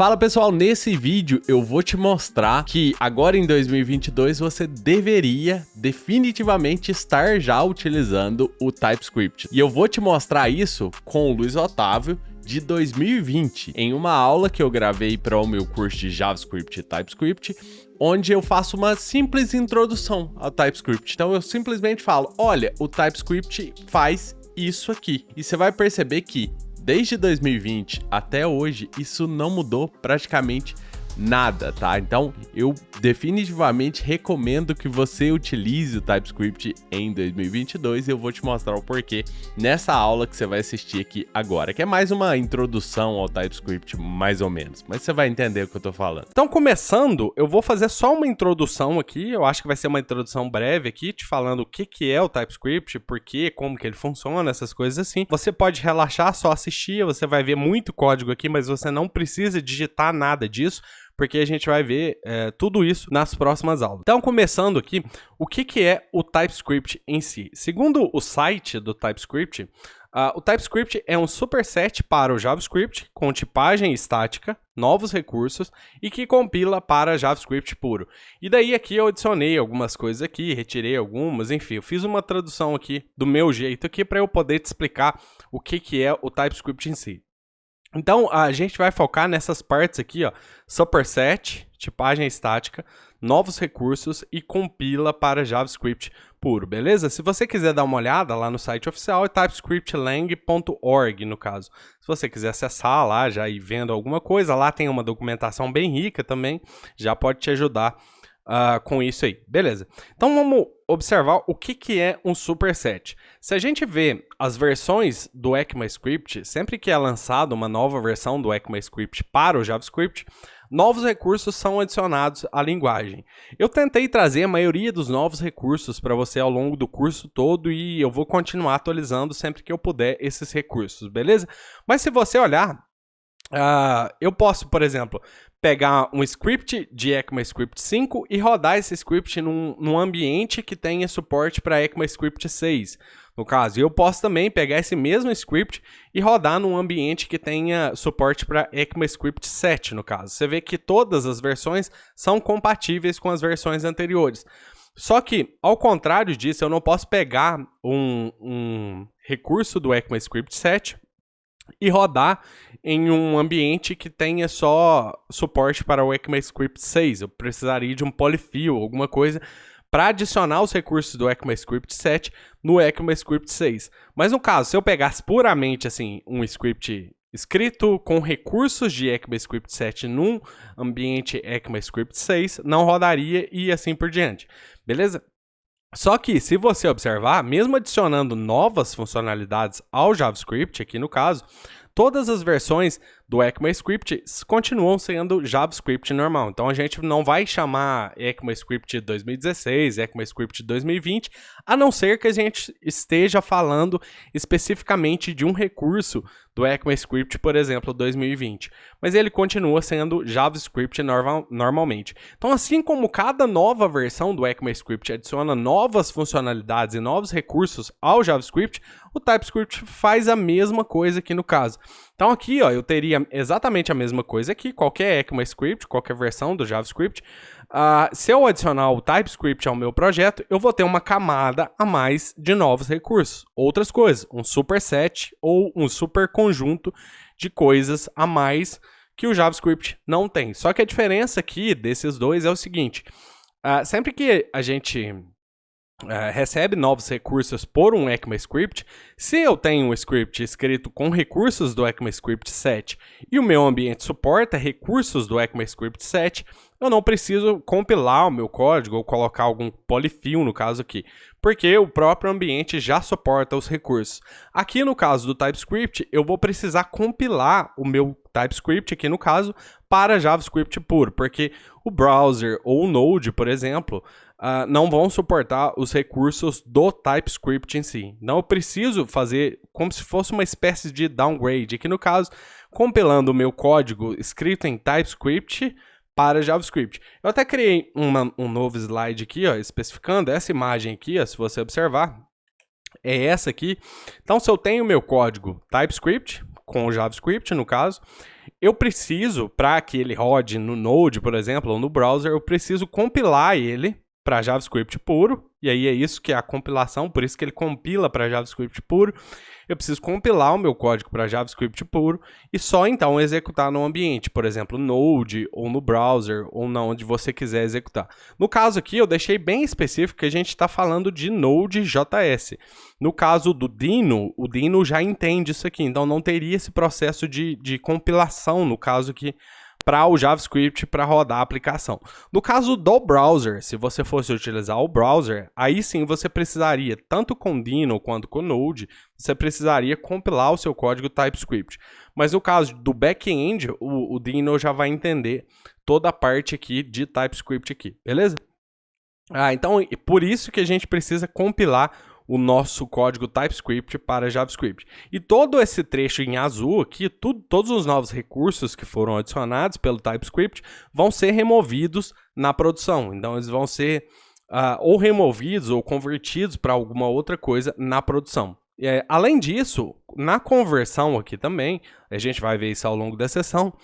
Fala pessoal, nesse vídeo eu vou te mostrar que agora em 2022 você deveria definitivamente estar já utilizando o TypeScript. E eu vou te mostrar isso com o Luiz Otávio de 2020, em uma aula que eu gravei para o meu curso de JavaScript e TypeScript, onde eu faço uma simples introdução ao TypeScript. Então eu simplesmente falo, olha, o TypeScript faz isso aqui. E você vai perceber que desde 2020 até hoje, isso não mudou praticamente nada, tá? Então, eu definitivamente recomendo que você utilize o TypeScript em 2022 e eu vou te mostrar o porquê nessa aula que você vai assistir aqui agora, que é mais uma introdução ao TypeScript, mais ou menos, mas você vai entender o que eu tô falando. Então, começando, eu vou fazer só uma introdução aqui, eu acho que vai ser uma introdução breve aqui, te falando o que é o TypeScript, por quê, como que ele funciona, essas coisas assim. Você pode relaxar, só assistir, você vai ver muito código aqui, mas você não precisa digitar nada disso, porque a gente vai ver tudo isso nas próximas aulas. Então, começando aqui, o que é o TypeScript em si? Segundo o site do TypeScript, o TypeScript é um superset para o JavaScript com tipagem estática, novos recursos e que compila para JavaScript puro. E daí aqui eu adicionei algumas coisas aqui, retirei algumas, enfim, eu fiz uma tradução aqui do meu jeito aqui para eu poder te explicar o que é o TypeScript em si. Então, a gente vai focar nessas partes aqui, ó, superset, tipagem estática, novos recursos e compila para JavaScript puro, beleza? Se você quiser dar uma olhada lá no site oficial, é typescriptlang.org, no caso. Se você quiser acessar lá, já ir vendo alguma coisa, lá tem uma documentação bem rica também, já pode te ajudar com isso aí, beleza? Então vamos observar o que é um superset. Se a gente vê as versões do ECMAScript, sempre que é lançada uma nova versão do ECMAScript para o JavaScript, novos recursos são adicionados à linguagem. Eu tentei trazer a maioria dos novos recursos para você ao longo do curso todo e eu vou continuar atualizando sempre que eu puder esses recursos, beleza? Mas se você olhar, eu posso, por exemplo, pegar um script de ECMAScript 5 e rodar esse script num ambiente que tenha suporte para ECMAScript 6, no caso. E eu posso também pegar esse mesmo script e rodar num ambiente que tenha suporte para ECMAScript 7, no caso. Você vê que todas as versões são compatíveis com as versões anteriores. Só que, ao contrário disso, eu não posso pegar um recurso do ECMAScript 7 e rodar em um ambiente que tenha só suporte para o ECMAScript 6. Eu precisaria de um polyfill, alguma coisa, para adicionar os recursos do ECMAScript 7 no ECMAScript 6. Mas no caso, se eu pegasse puramente assim, um script escrito com recursos de ECMAScript 7 num ambiente ECMAScript 6, não rodaria e assim por diante. Beleza? Só que, se você observar, mesmo adicionando novas funcionalidades ao JavaScript, aqui no caso, todas as versões do ECMAScript continuam sendo JavaScript normal. Então, a gente não vai chamar ECMAScript 2016, ECMAScript 2020, a não ser que a gente esteja falando especificamente de um recurso do ECMAScript, por exemplo, 2020. Mas ele continua sendo JavaScript normalmente. Então, assim como cada nova versão do ECMAScript adiciona novas funcionalidades e novos recursos ao JavaScript, o TypeScript faz a mesma coisa aqui no caso. Então aqui, ó, eu teria exatamente a mesma coisa aqui, qualquer ECMAScript, qualquer versão do JavaScript. Se eu adicionar o TypeScript ao meu projeto, eu vou ter uma camada a mais de novos recursos. Outras coisas, um superset ou um super conjunto de coisas a mais que o JavaScript não tem. Só que a diferença aqui desses dois é o seguinte, sempre que a gente recebe novos recursos por um ECMAScript, se eu tenho um script escrito com recursos do ECMAScript 7 e o meu ambiente suporta recursos do ECMAScript 7, eu não preciso compilar o meu código ou colocar algum polyfill no caso aqui, porque o próprio ambiente já suporta os recursos. Aqui no caso do TypeScript, eu vou precisar compilar o meu TypeScript, aqui no caso, para JavaScript puro, porque o browser ou o Node, por exemplo, não vão suportar os recursos do TypeScript em si. Então eu preciso fazer como se fosse uma espécie de downgrade. Aqui no caso, compilando o meu código escrito em TypeScript para JavaScript. Eu até criei um novo slide aqui, ó, especificando essa imagem aqui, ó, se você observar, é essa aqui. Então se eu tenho o meu código TypeScript, com o JavaScript no caso, eu preciso, para que ele rode no Node, por exemplo, ou no browser, eu preciso compilar ele para JavaScript puro, e aí é isso que é a compilação, por isso que ele compila para JavaScript puro. Eu preciso compilar o meu código para JavaScript puro e só então executar no ambiente, por exemplo, Node ou no browser ou na onde você quiser executar. No caso aqui, eu deixei bem específico que a gente está falando de Node.js. No caso do Dino, o Dino já entende isso aqui, então não teria esse processo de compilação, no caso aqui, para o JavaScript para rodar a aplicação. No caso do browser, se você fosse utilizar o browser, aí sim você precisaria, tanto com Dino quanto com Node, você precisaria compilar o seu código TypeScript. Mas no caso do back-end, o Dino já vai entender toda a parte aqui de TypeScript aqui, beleza? Então, por isso que a gente precisa compilar o nosso código TypeScript para JavaScript. E todo esse trecho em azul aqui, todos os novos recursos que foram adicionados pelo TypeScript vão ser removidos na produção. Então, eles vão ser ou removidos ou convertidos para alguma outra coisa na produção. Além disso, na conversão aqui também, a gente vai ver isso ao longo da sessão,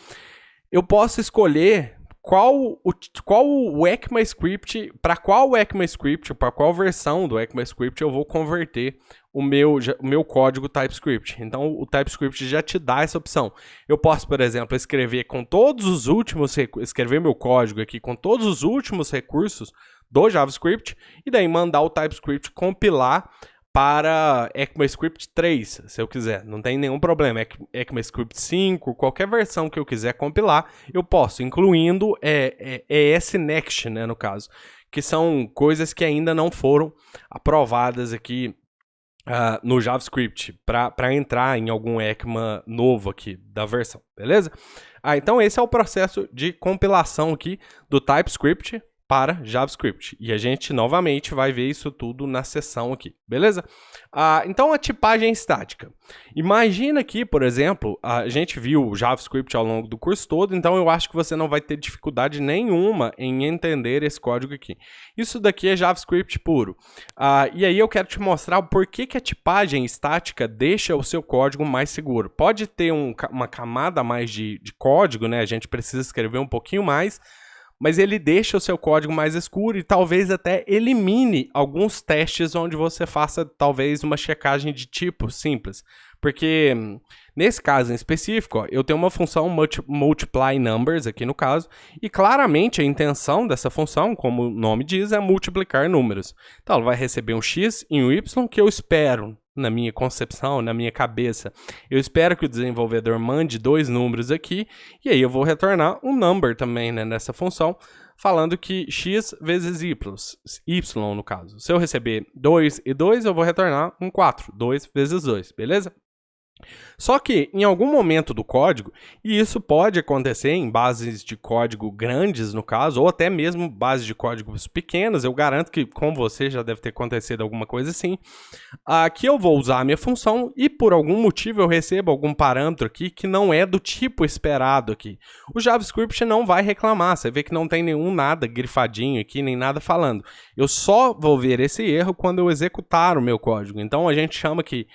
eu posso escolher qual o ECMAScript, para qual ECMAScript, para qual versão do ECMAScript eu vou converter o meu código TypeScript. Então, o TypeScript já te dá essa opção. Eu posso, por exemplo, escrever meu código aqui com todos os últimos recursos do JavaScript e daí mandar o TypeScript compilar para ECMAScript 3, se eu quiser, não tem nenhum problema. ECMAScript 5, qualquer versão que eu quiser compilar, eu posso, incluindo ES Next, né, no caso, que são coisas que ainda não foram aprovadas aqui no JavaScript, para entrar em algum ECMA novo aqui da versão, beleza? Então esse é o processo de compilação aqui do TypeScript para JavaScript. E a gente, novamente, vai ver isso tudo na seção aqui, beleza? Então, a tipagem estática. Imagina aqui, por exemplo, a gente viu o JavaScript ao longo do curso todo, então eu acho que você não vai ter dificuldade nenhuma em entender esse código aqui. Isso daqui é JavaScript puro. E aí eu quero te mostrar o porquê que a tipagem estática deixa o seu código mais seguro. Pode ter uma camada a mais de código, né? A gente precisa escrever um pouquinho mais, mas ele deixa o seu código mais escuro e talvez até elimine alguns testes onde você faça talvez uma checagem de tipo simples. Porque nesse caso em específico, eu tenho uma função multiply numbers aqui no caso, e claramente a intenção dessa função, como o nome diz, é multiplicar números. Então ela vai receber um x e um y que eu espero, na minha concepção, na minha cabeça, eu espero que o desenvolvedor mande 2 números aqui, e aí eu vou retornar um number também, né, nessa função, falando que x vezes y no caso. Se eu receber 2 e 2, eu vou retornar um 4, 2 vezes 2, beleza? Só que em algum momento do código, e isso pode acontecer em bases de código grandes no caso, ou até mesmo bases de códigos pequenas, eu garanto que com você já deve ter acontecido alguma coisa assim, aqui eu vou usar a minha função e por algum motivo eu recebo algum parâmetro aqui que não é do tipo esperado aqui. O JavaScript não vai reclamar, você vê que não tem nenhum nada grifadinho aqui, nem nada falando. Eu só vou ver esse erro quando eu executar o meu código, então a gente chama aqui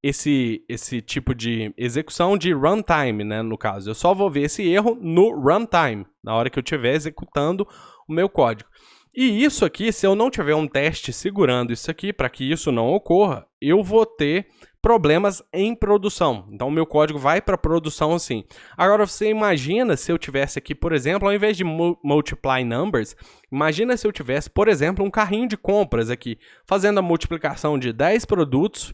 esse tipo de execução de runtime, né, no caso. Eu só vou ver esse erro no runtime, na hora que eu estiver executando o meu código. E isso aqui, se eu não tiver um teste segurando isso aqui, para que isso não ocorra, eu vou ter problemas em produção. Então, o meu código vai para produção assim. Agora, você imagina se eu tivesse aqui, por exemplo, ao invés de multiply numbers, imagina se eu tivesse, por exemplo, um carrinho de compras aqui, fazendo a multiplicação de 10 produtos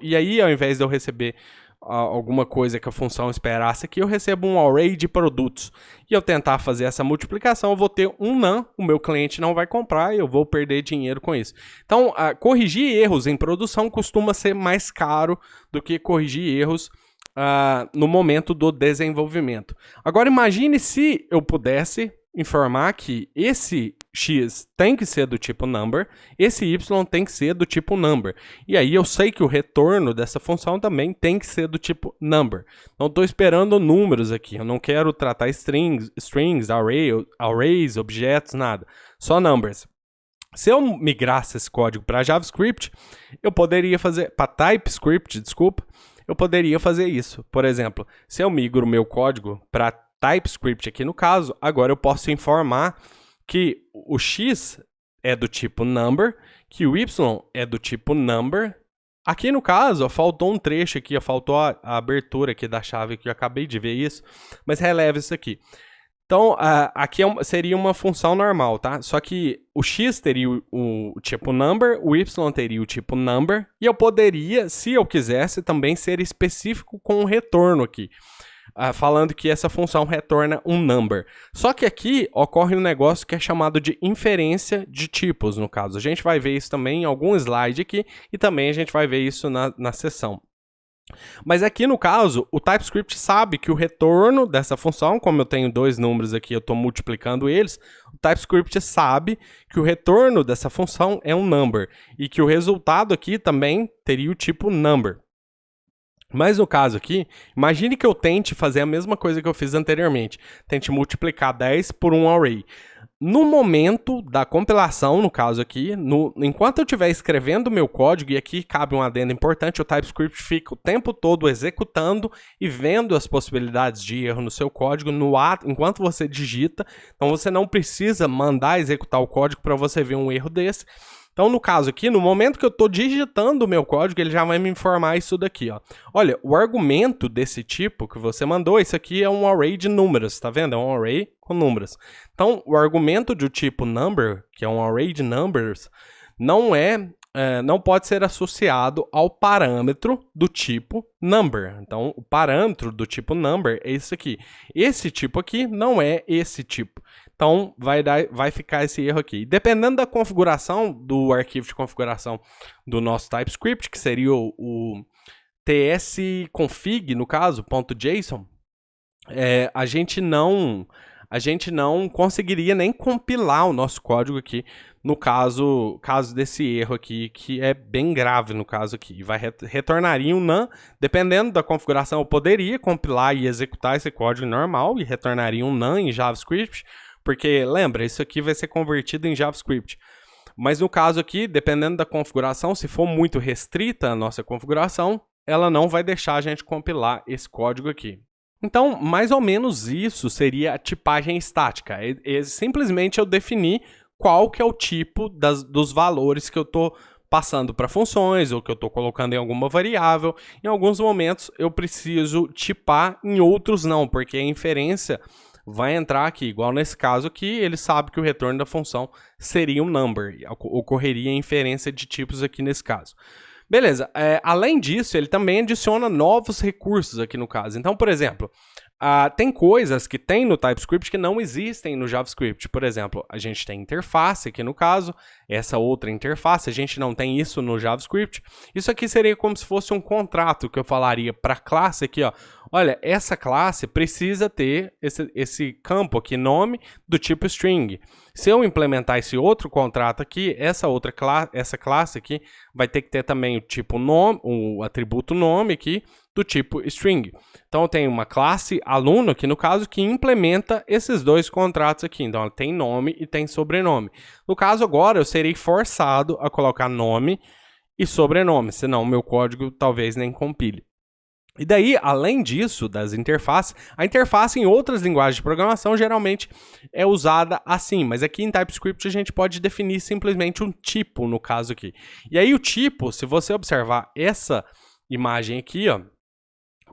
e aí, ao invés de eu receber alguma coisa que a função esperasse aqui, eu recebo um array de produtos. E eu tentar fazer essa multiplicação, eu vou ter um none, o meu cliente não vai comprar e eu vou perder dinheiro com isso. Então, corrigir erros em produção costuma ser mais caro do que corrigir erros no momento do desenvolvimento. Agora, imagine se eu pudesse informar que esse x tem que ser do tipo number, esse y tem que ser do tipo number. E aí eu sei que o retorno dessa função também tem que ser do tipo number. Não estou esperando números aqui, eu não quero tratar strings, arrays, objetos, nada. Só numbers. Se eu migrasse esse código para JavaScript, eu poderia fazer, para TypeScript, desculpa, eu poderia fazer isso. Por exemplo, se eu migro o meu código para TypeScript aqui no caso, agora eu posso informar que o X é do tipo number, que o Y é do tipo number. Aqui no caso, faltou um trecho aqui, faltou a abertura aqui da chave, que eu acabei de ver isso, mas releva isso aqui. Então, aqui seria uma função normal, tá? Só que o X teria o tipo number, o Y teria o tipo number, e eu poderia, se eu quisesse, também ser específico com o retorno aqui. Falando que essa função retorna um number. Só que aqui ocorre um negócio que é chamado de inferência de tipos, no caso. A gente vai ver isso também em algum slide aqui, e também a gente vai ver isso na sessão. Mas aqui no caso, o TypeScript sabe que o retorno dessa função, como eu tenho dois números aqui, eu estou multiplicando eles, o TypeScript sabe que o retorno dessa função é um number, e que o resultado aqui também teria o tipo number. Mas no caso aqui, imagine que eu tente fazer a mesma coisa que eu fiz anteriormente. Tente multiplicar 10 por um array. No momento da compilação, no caso aqui, enquanto eu estiver escrevendo o meu código, e aqui cabe um adendo importante, o TypeScript fica o tempo todo executando e vendo as possibilidades de erro no seu código enquanto você digita. Então você não precisa mandar executar o código para você ver um erro desse. Então, no caso aqui, no momento que eu estou digitando o meu código, ele já vai me informar isso daqui, ó. Olha, o argumento desse tipo que você mandou, isso aqui é um array de números, tá vendo? É um array com números. Então, o argumento do tipo number, que é um array de numbers, não pode ser associado ao parâmetro do tipo number. Então, o parâmetro do tipo number é isso aqui. Esse tipo aqui não é esse tipo. Então, vai ficar esse erro aqui. Dependendo da configuração do arquivo de configuração do nosso TypeScript, que seria o tsconfig, no caso, .json, a gente não conseguiria nem compilar o nosso código aqui, no caso desse erro aqui, que é bem grave no caso aqui. Retornaria um none, dependendo da configuração, eu poderia compilar e executar esse código normal e retornaria um none em JavaScript, porque, lembra, isso aqui vai ser convertido em JavaScript. Mas no caso aqui, dependendo da configuração, se for muito restrita a nossa configuração, ela não vai deixar a gente compilar esse código aqui. Então, mais ou menos isso seria a tipagem estática. Simplesmente eu definir qual que é o tipo dos valores que eu estou passando para funções ou que eu estou colocando em alguma variável. Em alguns momentos eu preciso tipar, em outros não, porque a inferência vai entrar aqui, igual nesse caso aqui, ele sabe que o retorno da função seria um number, ocorreria a inferência de tipos aqui nesse caso. Beleza, além disso, ele também adiciona novos recursos aqui no caso. Então, por exemplo, tem coisas que tem no TypeScript que não existem no JavaScript. Por exemplo, a gente tem interface aqui no caso, essa outra interface, a gente não tem isso no JavaScript. Isso aqui seria como se fosse um contrato que eu falaria para a classe aqui, ó. Olha, essa classe precisa ter esse campo aqui, nome, do tipo string. Se eu implementar esse outro contrato aqui, essa classe aqui vai ter que ter também o tipo nome, o atributo nome aqui, do tipo string. Então eu tenho uma classe aluno aqui no caso que implementa esses dois contratos aqui. Então ela tem nome e tem sobrenome. No caso agora eu serei forçado a colocar nome e sobrenome, senão o meu código talvez nem compile. E daí, além disso, das interfaces, a interface em outras linguagens de programação geralmente é usada assim, mas aqui em TypeScript a gente pode definir simplesmente um tipo, no caso aqui. E aí o tipo, se você observar essa imagem aqui, ó,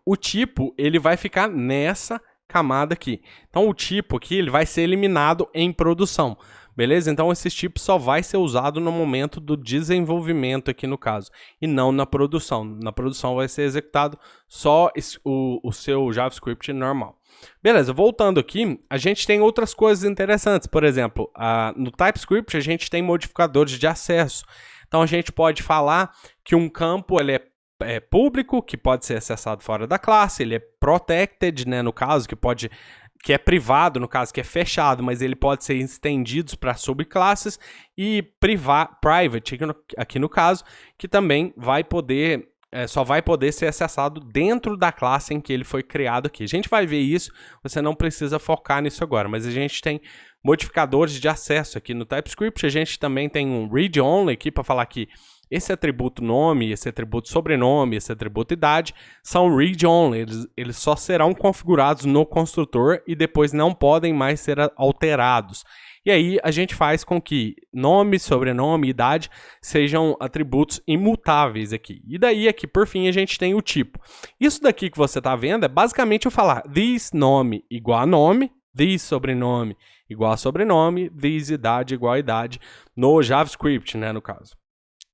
o tipo ele vai ficar nessa camada aqui. Então o tipo aqui ele vai ser eliminado em produção. Beleza? Então, esse tipo só vai ser usado no momento do desenvolvimento aqui no caso, e não na produção. Na produção vai ser executado só o seu JavaScript normal. Beleza, voltando aqui, a gente tem outras coisas interessantes. Por exemplo, no TypeScript a gente tem modificadores de acesso. Então, a gente pode falar que um campo ele é público, que pode ser acessado fora da classe, ele é protected, né, no caso, que é privado, no caso, que é fechado, mas ele pode ser estendido para subclasses, e private, aqui no caso, que também vai poder, só vai poder ser acessado dentro da classe em que ele foi criado aqui. A gente vai ver isso, você não precisa focar nisso agora, mas a gente tem modificadores de acesso aqui no TypeScript, a gente também tem um read-only aqui para falar que esse atributo nome, esse atributo sobrenome, esse atributo idade, são read-only, eles só serão configurados no construtor e depois não podem mais ser alterados. E aí a gente faz com que nome, sobrenome e idade sejam atributos imutáveis aqui. E daí aqui, por fim, a gente tem o tipo. Isso daqui que você está vendo é basicamente eu falar this nome igual a nome, this sobrenome igual a sobrenome, this idade igual a idade no JavaScript, né, no caso.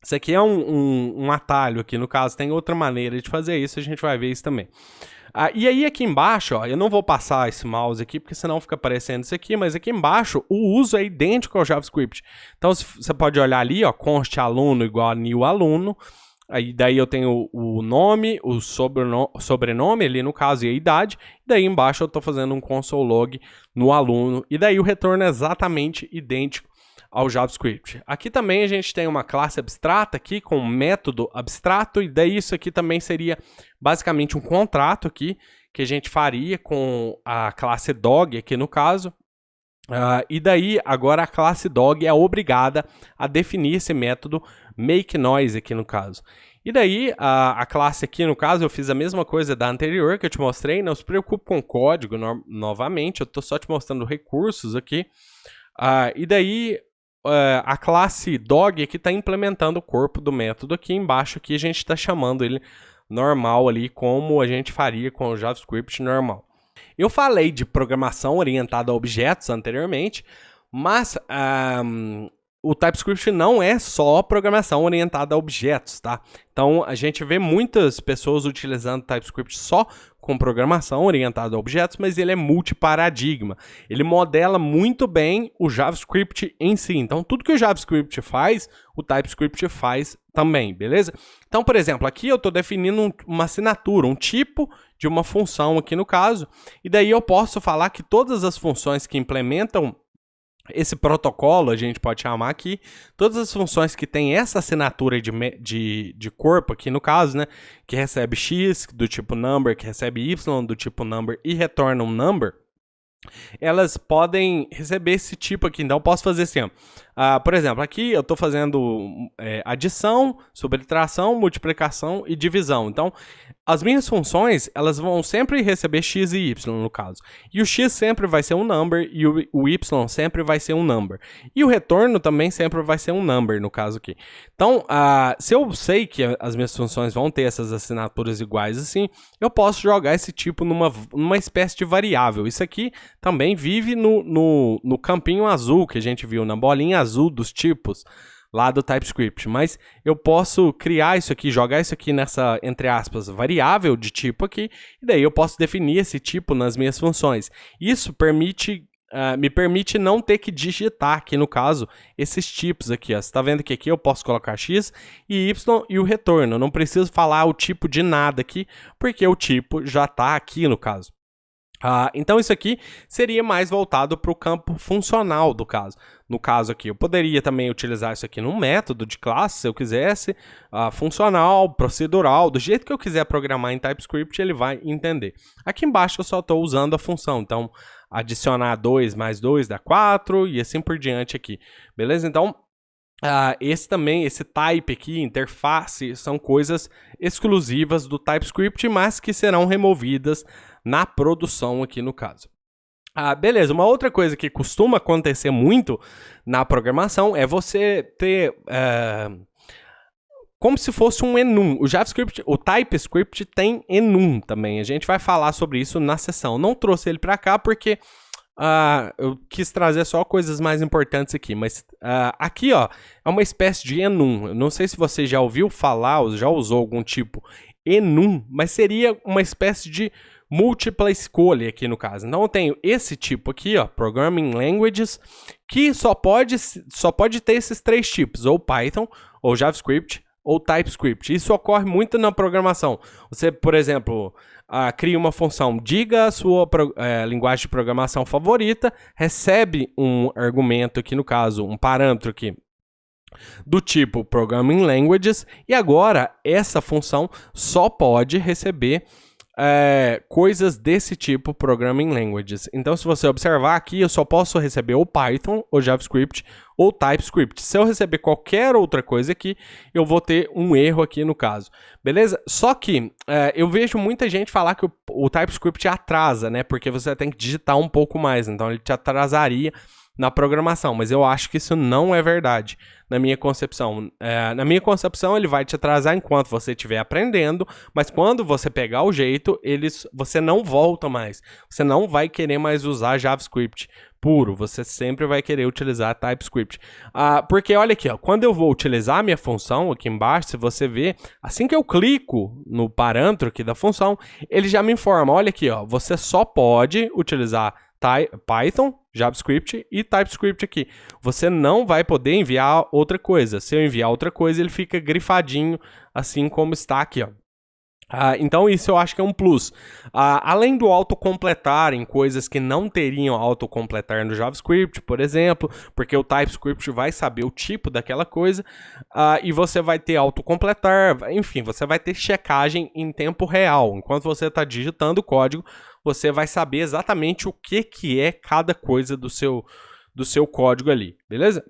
Isso aqui é um atalho aqui, no caso tem outra maneira de fazer isso, a gente vai ver isso também. E aí aqui embaixo, ó, eu não vou passar esse mouse aqui, porque senão fica aparecendo isso aqui, mas aqui embaixo o uso é idêntico ao JavaScript. Então você pode olhar ali, ó, const aluno igual a new aluno, aí daí eu tenho o nome, o sobrenome ali no caso e a idade, e daí embaixo eu estou fazendo um console log no aluno, e daí o retorno é exatamente idêntico ao JavaScript. Aqui também a gente tem uma classe abstrata aqui com um método abstrato, e daí isso aqui também seria basicamente um contrato aqui que a gente faria com a classe dog aqui no caso. E daí agora a classe dog é obrigada a definir esse método makeNoise aqui no caso. E daí a classe aqui no caso eu fiz a mesma coisa da anterior que eu te mostrei, não se preocupe com o código novamente, eu estou só te mostrando recursos aqui. E daí a classe dog aqui está implementando o corpo do método aqui embaixo, aqui a gente está chamando ele normal ali, como a gente faria com o JavaScript normal. Eu falei de programação orientada a objetos anteriormente, mas o TypeScript não é só programação orientada a objetos, tá? Então a gente vê muitas pessoas utilizando TypeScript só com programação orientada a objetos, mas ele é multiparadigma. Ele modela muito bem o JavaScript em si. Então tudo que o JavaScript faz, o TypeScript faz também, beleza? Então, por exemplo, aqui eu estou definindo uma assinatura, um tipo de uma função aqui no caso, e daí eu posso falar que todas as funções que implementam esse protocolo, a gente pode chamar aqui, todas as funções que tem essa assinatura de corpo aqui no caso, né, que recebe x do tipo number, que recebe y do tipo number e retorna um number, elas podem receber esse tipo aqui. Então eu posso fazer assim, ó. Por exemplo, aqui eu estou fazendo adição, subtração, multiplicação e divisão. Então as minhas funções, elas vão sempre receber x e y no caso. E o x sempre vai ser um number e o y sempre vai ser um number. E o retorno também sempre vai ser um number no caso aqui. Então, se eu sei que as minhas funções vão ter essas assinaturas iguais assim, eu posso jogar esse tipo numa espécie de variável. Isso aqui também vive no campinho azul que a gente viu, na bolinha azul dos tipos lá do TypeScript, mas eu posso criar isso aqui, jogar isso aqui nessa, entre aspas, variável de tipo aqui, e daí eu posso definir esse tipo nas minhas funções. Isso me permite não ter que digitar aqui, no caso, esses tipos aqui. Ó. Você está vendo que aqui eu posso colocar x e y e o retorno. Eu não preciso falar o tipo de nada aqui, porque o tipo já está aqui no caso. Então isso aqui seria mais voltado para o campo funcional do caso. No caso aqui, eu poderia também utilizar isso aqui num método de classe, se eu quisesse, funcional, procedural, do jeito que eu quiser programar em TypeScript, ele vai entender. Aqui embaixo eu só estou usando a função, então adicionar 2 mais 2 dá 4 e assim por diante aqui, beleza? Então esse type aqui, interface, são coisas exclusivas do TypeScript, mas que serão removidas na produção aqui no caso. Beleza, uma outra coisa que costuma acontecer muito na programação é você ter como se fosse um enum. O TypeScript tem enum também. A gente vai falar sobre isso na sessão. Não trouxe ele para cá porque eu quis trazer só coisas mais importantes aqui, mas aqui ó, é uma espécie de enum. Eu não sei se você já ouviu falar ou já usou algum tipo enum, mas seria uma espécie de múltipla escolha aqui no caso. Então eu tenho esse tipo aqui, ó, Programming Languages, que só pode ter esses três tipos, ou Python, ou JavaScript, ou TypeScript. Isso ocorre muito na programação. Você, por exemplo, cria uma função, diga a sua linguagem de programação favorita, recebe um argumento aqui no caso, um parâmetro aqui, do tipo Programming Languages, e agora essa função só pode receber coisas desse tipo Programming Languages. Então, se você observar aqui, eu só posso receber ou Python, ou JavaScript, ou TypeScript. Se eu receber qualquer outra coisa aqui, eu vou ter um erro aqui no caso. Beleza? Só que eu vejo muita gente falar que o TypeScript atrasa, né? Porque você tem que digitar um pouco mais, então ele te atrasaria na programação, mas eu acho que isso não é verdade, na minha concepção. Na minha concepção, ele vai te atrasar enquanto você estiver aprendendo, mas quando você pegar o jeito, você não volta mais. Você não vai querer mais usar JavaScript puro, você sempre vai querer utilizar TypeScript. Porque olha aqui, ó, quando eu vou utilizar a minha função aqui embaixo, se você ver, assim que eu clico no parâmetro aqui da função, ele já me informa, olha aqui, ó, você só pode utilizar Python, JavaScript e TypeScript aqui. Você não vai poder enviar outra coisa. Se eu enviar outra coisa, ele fica grifadinho, assim como está aqui, ó. Então isso eu acho que é um plus. Além do autocompletar em coisas que não teriam autocompletar no JavaScript, por exemplo, porque o TypeScript vai saber o tipo daquela coisa, e você vai ter autocompletar, enfim, você vai ter checagem em tempo real. Enquanto você está digitando o código, você vai saber exatamente o que é cada coisa do seu código ali, beleza?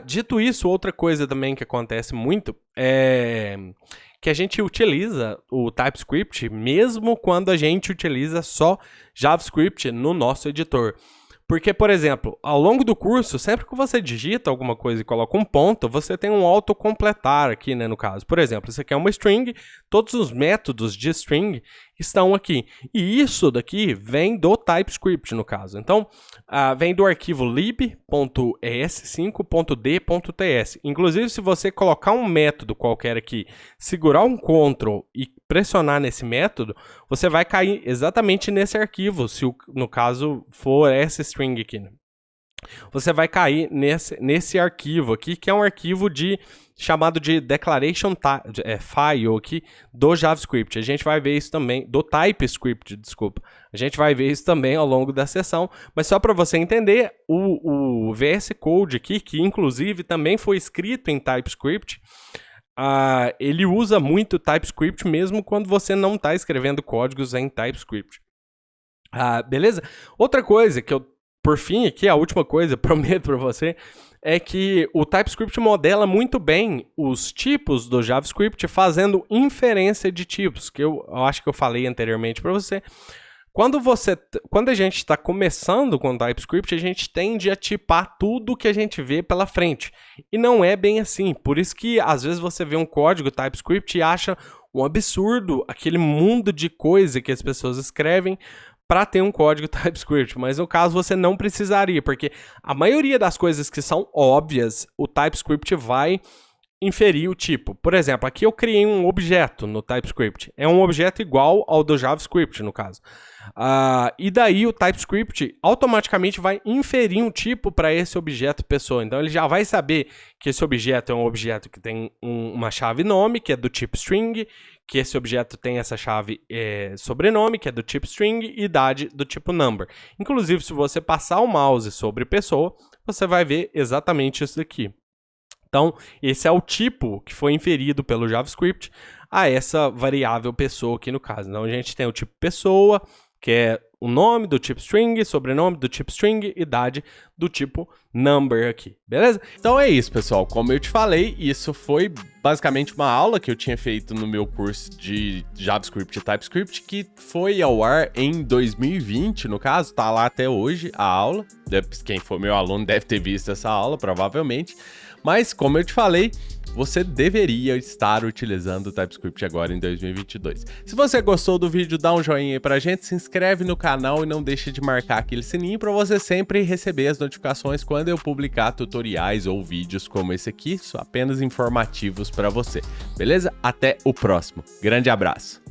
Dito isso, outra coisa também que acontece muito é que a gente utiliza o TypeScript mesmo quando a gente utiliza só JavaScript no nosso editor. Porque, por exemplo, ao longo do curso, sempre que você digita alguma coisa e coloca um ponto, você tem um autocompletar aqui, né, no caso. Por exemplo, isso aqui é uma string, todos os métodos de string estão aqui. E isso daqui vem do TypeScript, no caso. Então, vem do arquivo lib.es5.d.ts. Inclusive, se você colocar um método qualquer aqui, segurar um Ctrl e pressionar nesse método, você vai cair exatamente nesse arquivo, se no caso for essa string aqui, né? Você vai cair nesse arquivo aqui, que é um arquivo chamado de declaration file aqui do JavaScript. A gente vai ver isso também, do TypeScript, desculpa. A gente vai ver isso também ao longo da sessão, mas só para você entender, o VS Code aqui, que inclusive também foi escrito em TypeScript, ele usa muito TypeScript mesmo quando você não está escrevendo códigos em TypeScript. Beleza? Outra coisa que eu, por fim, aqui, a última coisa, prometo para você, é que o TypeScript modela muito bem os tipos do JavaScript fazendo inferência de tipos, que eu acho que eu falei anteriormente para você. Quando a gente está começando com o TypeScript, a gente tende a tipar tudo que a gente vê pela frente. E não é bem assim. Por isso que, às vezes, você vê um código TypeScript e acha um absurdo aquele mundo de coisa que as pessoas escrevem para ter um código TypeScript. Mas, no caso, você não precisaria, porque a maioria das coisas que são óbvias, o TypeScript vai inferir o tipo. Por exemplo, aqui eu criei um objeto no TypeScript. É um objeto igual ao do JavaScript, no caso. E daí o TypeScript automaticamente vai inferir um tipo para esse objeto pessoa. Então ele já vai saber que esse objeto é um objeto que tem uma chave nome, que é do tipo string, que esse objeto tem essa chave sobrenome, que é do tipo string, e idade do tipo number. Inclusive, se você passar o mouse sobre pessoa, você vai ver exatamente isso aqui. Então, esse é o tipo que foi inferido pelo JavaScript a essa variável pessoa aqui no caso. Então, a gente tem o tipo pessoa, que é o nome do tipo string, sobrenome do tipo string, idade do tipo number aqui, beleza? Então é isso, pessoal. Como eu te falei, isso foi basicamente uma aula que eu tinha feito no meu curso de JavaScript e TypeScript, que foi ao ar em 2020, no caso, tá lá até hoje a aula. Quem for meu aluno deve ter visto essa aula, provavelmente. Mas, como eu te falei, você deveria estar utilizando o TypeScript agora em 2022. Se você gostou do vídeo, dá um joinha aí pra gente, se inscreve no canal e não deixe de marcar aquele sininho para você sempre receber as notificações quando eu publicar tutoriais ou vídeos como esse aqui, apenas informativos para você. Beleza? Até o próximo. Grande abraço!